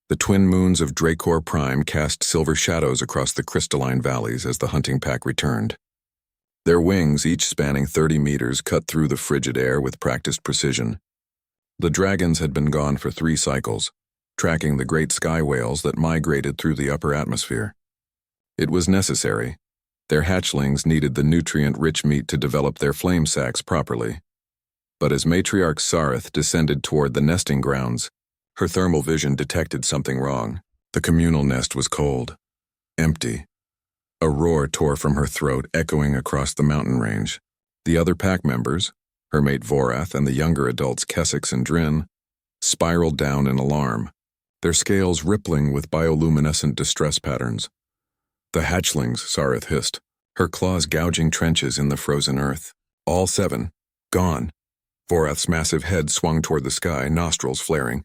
The twin moons of Dracor Prime cast silver shadows across the crystalline valleys as the hunting pack returned. Their wings, each spanning 30 meters, cut through the frigid air with practiced precision. The dragons had been gone for 3 cycles, tracking the great sky whales that migrated through the upper atmosphere. It was necessary. Their hatchlings needed the nutrient-rich meat to develop their flame sacs properly. But as Matriarch Sareth descended toward the nesting grounds, her thermal vision detected something wrong. The communal nest was cold, empty. A roar tore from her throat, echoing across the mountain range. The other pack members, her mate Vorath and the younger adults Kessex and Drin, spiraled down in alarm, their scales rippling with bioluminescent distress patterns. The hatchlings, Sareth hissed, her claws gouging trenches in the frozen earth. All 7, gone. Vorath's massive head swung toward the sky, nostrils flaring.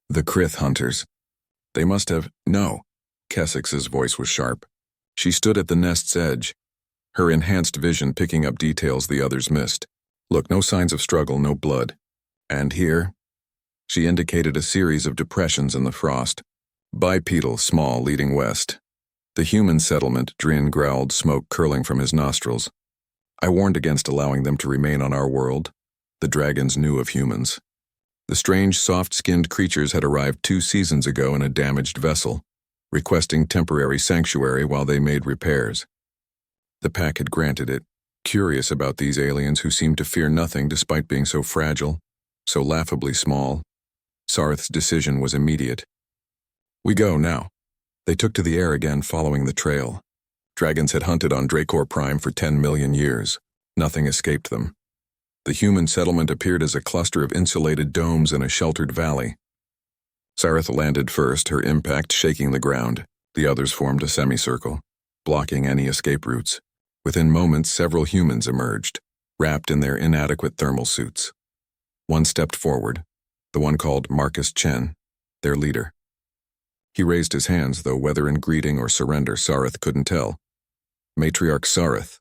The Krith hunters. They must have— No. Kessex's voice was sharp. She stood at the nest's edge, her enhanced vision picking up details the others missed. Look, no signs of struggle, no blood. And here, she indicated a series of depressions in the frost. Bipedal, small, leading west. The human settlement, Drin growled, smoke curling from his nostrils. I warned against allowing them to remain on our world. The dragons knew of humans. The strange, soft-skinned creatures had arrived 2 seasons ago in a damaged vessel, requesting temporary sanctuary while they made repairs. The pack had granted it, curious about these aliens who seemed to fear nothing despite being so fragile, so laughably small. Sareth's decision was immediate. We go now. They took to the air again following the trail. Dragons had hunted on Dracor Prime for 10 million years. Nothing escaped them. The human settlement appeared as a cluster of insulated domes in a sheltered valley. Sareth landed first, her impact shaking the ground. The others formed a semicircle, blocking any escape routes. Within moments, several humans emerged, wrapped in their inadequate thermal suits. One stepped forward, the one called Marcus Chen, their leader. He raised his hands, though whether in greeting or surrender, Sareth couldn't tell. Matriarch Sareth,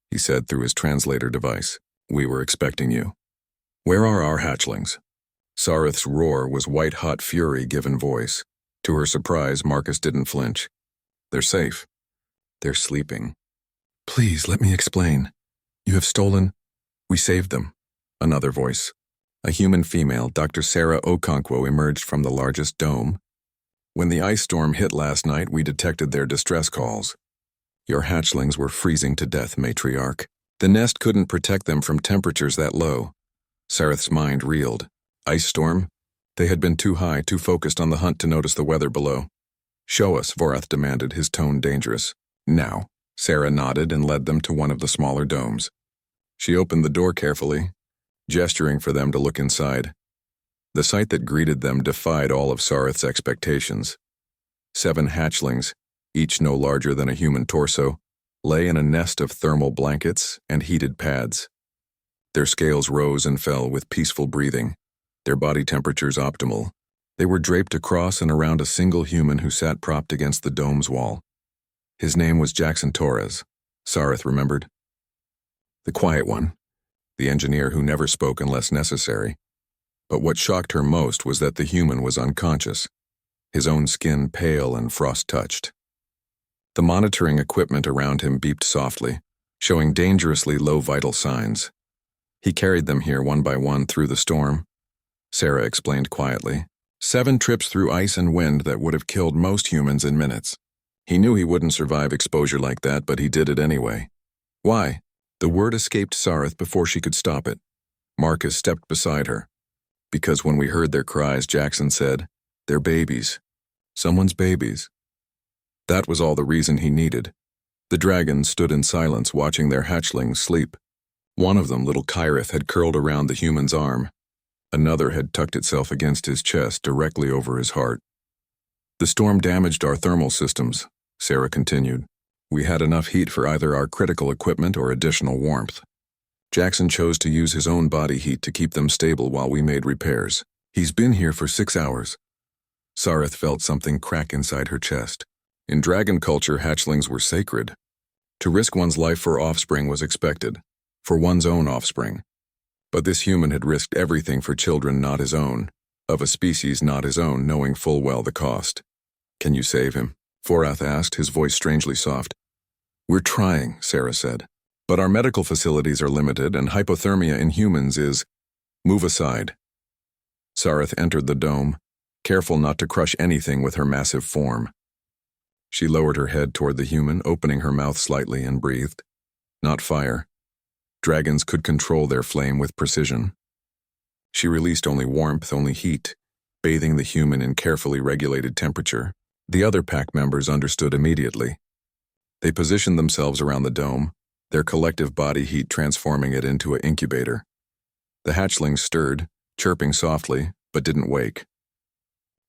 he said through his translator device, we were expecting you. Where are our hatchlings? Sareth's roar was white-hot fury given voice. To her surprise, Marcus didn't flinch. They're safe. They're sleeping. Please, let me explain. You have stolen— We saved them. Another voice. A human female, Dr. Sarah Okonkwo, emerged from the largest dome. When the ice storm hit last night, we detected their distress calls. Your hatchlings were freezing to death, Matriarch. The nest couldn't protect them from temperatures that low. Sareth's mind reeled. Ice storm? They had been too high, too focused on the hunt to notice the weather below. Show us, Vorath demanded, his tone dangerous. Now. Sarah nodded and led them to one of the smaller domes. She opened the door carefully, gesturing for them to look inside. The sight that greeted them defied all of Sareth's expectations. 7 hatchlings, each no larger than a human torso, lay in a nest of thermal blankets and heated pads. Their scales rose and fell with peaceful breathing, their body temperatures optimal. They were draped across and around a single human who sat propped against the dome's wall. His name was Jackson Torres, Sareth remembered. The quiet one, the engineer who never spoke unless necessary. But what shocked her most was that the human was unconscious, his own skin pale and frost-touched. The monitoring equipment around him beeped softly, showing dangerously low vital signs. He carried them here one by one through the storm. Sarah explained quietly. 7 trips through ice and wind that would have killed most humans in minutes. He knew he wouldn't survive exposure like that, but he did it anyway. Why? The word escaped Sareth before she could stop it. Marcus stepped beside her. Because when we heard their cries, Jackson said, they're babies. Someone's babies. That was all the reason he needed. The dragons stood in silence watching their hatchlings sleep. One of them, little Kyrith, had curled around the human's arm. Another had tucked itself against his chest directly over his heart. The storm damaged our thermal systems, Sarah continued. We had enough heat for either our critical equipment or additional warmth. Jackson chose to use his own body heat to keep them stable while we made repairs. He's been here for 6 hours. Sareth felt something crack inside her chest. In dragon culture, hatchlings were sacred. To risk one's life for offspring was expected, for one's own offspring. But this human had risked everything for children not his own, of a species not his own, knowing full well the cost. "Can you save him?" Vorath asked, his voice strangely soft. "We're trying," Sarah said. "But our medical facilities are limited, and hypothermia in humans is—" "Move aside." Sareth entered the dome, careful not to crush anything with her massive form. She lowered her head toward the human, opening her mouth slightly, and breathed. Not fire. Dragons could control their flame with precision. She released only warmth, only heat, bathing the human in carefully regulated temperature. The other pack members understood immediately. They positioned themselves around the dome, their collective body heat transforming it into an incubator. The hatchlings stirred, chirping softly, but didn't wake.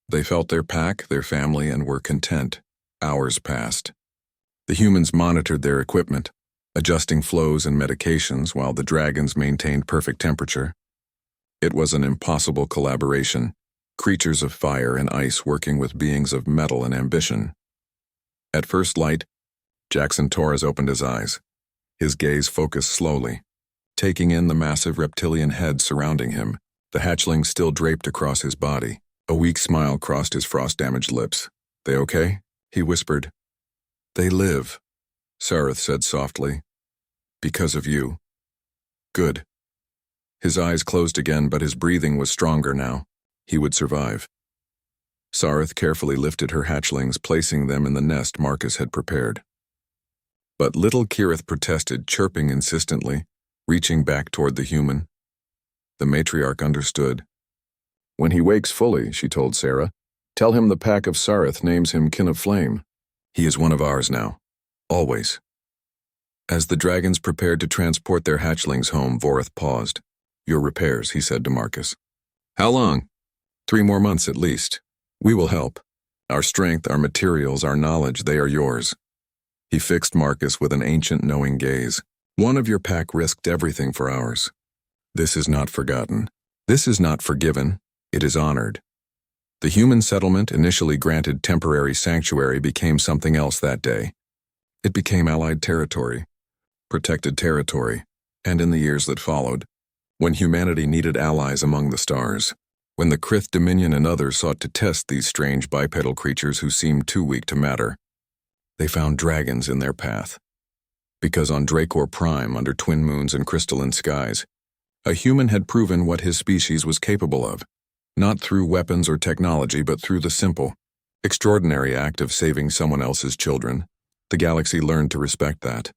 They felt their pack, their family, and were content. Hours passed. The humans monitored their equipment, adjusting flows and medications while the dragons maintained perfect temperature. It was an impossible collaboration, creatures of fire and ice working with beings of metal and ambition. At first light, Jackson Torres opened his eyes. His gaze focused slowly, taking in the massive reptilian head surrounding him, the hatchling still draped across his body. A weak smile crossed his frost-damaged lips. "They okay?" he whispered. "They live," Sareth said softly. "Because of you." "Good." His eyes closed again, but his breathing was stronger now. He would survive. Sareth carefully lifted her hatchlings, placing them in the nest Marcus had prepared. But little Kirith protested, chirping insistently, reaching back toward the human. The matriarch understood. "When he wakes fully," she told Sarah, "tell him the pack of Sareth names him Kin of Flame. He is one of ours now. Always." As the dragons prepared to transport their hatchlings home, Vorath paused. "Your repairs," he said to Marcus. "How long?" 3 more months at least. We will help. Our strength, our materials, our knowledge, they are yours." He fixed Marcus with an ancient knowing gaze. "One of your pack risked everything for ours. This is not forgotten. This is not forgiven. It is honored." The human settlement, initially granted temporary sanctuary, became something else that day. It became allied territory, protected territory, and in the years that followed, when humanity needed allies among the stars, when the Krith Dominion and others sought to test these strange bipedal creatures who seemed too weak to matter, they found dragons in their path. Because on Dracor Prime, under twin moons and crystalline skies, a human had proven what his species was capable of, not through weapons or technology, but through the simple, extraordinary act of saving someone else's children. The galaxy learned to respect that.